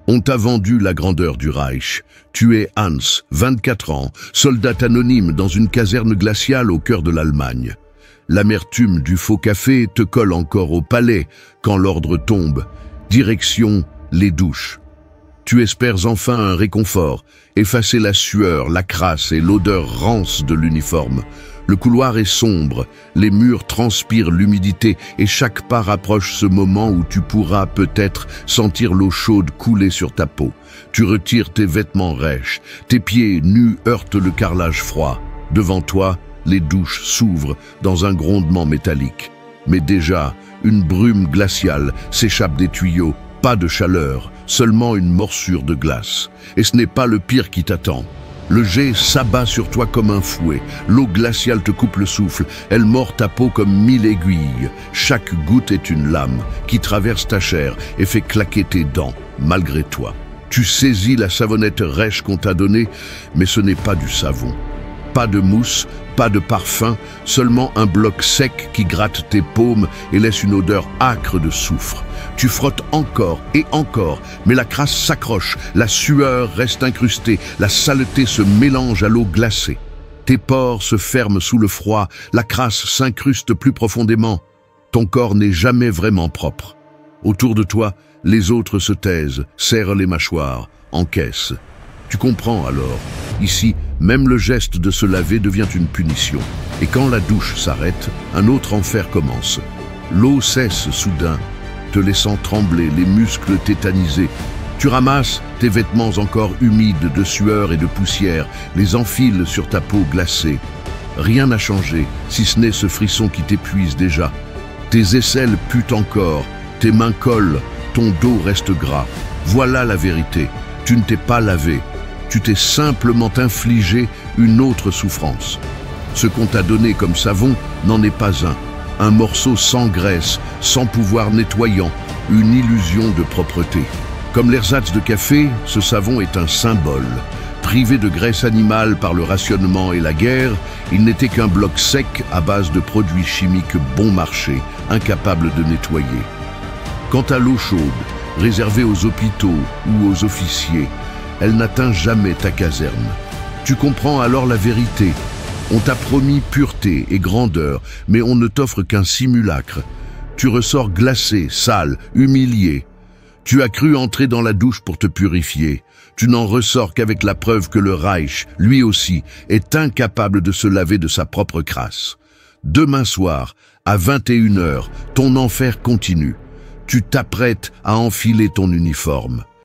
On t'a vendu la grandeur du Reich. Tu es Hans, 24 ans, soldat anonyme dans une caserne glaciale au cœur de l'Allemagne. L'amertume du faux café te colle encore au palais quand l'ordre tombe. Direction les douches. Tu espères enfin un réconfort, effacer la sueur, la crasse et l'odeur rance de l'uniforme. Le couloir est sombre, les murs transpirent l'humidité et chaque pas rapproche ce moment où tu pourras peut-être sentir l'eau chaude couler sur ta peau. Tu retires tes vêtements rêches, tes pieds nus heurtent le carrelage froid. Devant toi, les douches s'ouvrent dans un grondement métallique. Mais déjà, une brume glaciale s'échappe des tuyaux, pas de chaleur, seulement une morsure de glace. Et ce n'est pas le pire qui t'attend. Le jet s'abat sur toi comme un fouet. L'eau glaciale te coupe le souffle. Elle mord ta peau comme 1000 aiguilles. Chaque goutte est une lame qui traverse ta chair et fait claquer tes dents, malgré toi. Tu saisis la savonnette rêche qu'on t'a donnée, mais ce n'est pas du savon. Pas de mousse, pas de parfum, seulement un bloc sec qui gratte tes paumes et laisse une odeur âcre de soufre. Tu frottes encore et encore, mais la crasse s'accroche, la sueur reste incrustée, la saleté se mélange à l'eau glacée. Tes pores se ferment sous le froid, la crasse s'incruste plus profondément. Ton corps n'est jamais vraiment propre. Autour de toi, les autres se taisent, serrent les mâchoires, encaissent. Tu comprends alors. Ici, même le geste de se laver devient une punition. Et quand la douche s'arrête, un autre enfer commence. L'eau cesse soudain, te laissant trembler, les muscles tétanisés. Tu ramasses tes vêtements encore humides de sueur et de poussière, les enfiles sur ta peau glacée. Rien n'a changé, si ce n'est ce frisson qui t'épuise déjà. Tes aisselles puent encore, tes mains collent, ton dos reste gras. Voilà la vérité, tu ne t'es pas lavé. Tu t'es simplement infligé une autre souffrance. Ce qu'on t'a donné comme savon n'en est pas un morceau sans graisse, sans pouvoir nettoyant, une illusion de propreté. Comme l'ersatz de café, ce savon est un symbole. Privé de graisse animale par le rationnement et la guerre, il n'était qu'un bloc sec à base de produits chimiques bon marché, incapable de nettoyer. Quant à l'eau chaude, réservée aux hôpitaux ou aux officiers, elle n'atteint jamais ta caserne. Tu comprends alors la vérité. On t'a promis pureté et grandeur, mais on ne t'offre qu'un simulacre. Tu ressors glacé, sale, humilié. Tu as cru entrer dans la douche pour te purifier. Tu n'en ressors qu'avec la preuve que le Reich, lui aussi, est incapable de se laver de sa propre crasse. Demain soir, à 21h, ton enfer continue. Tu t'apprêtes à enfiler ton uniforme.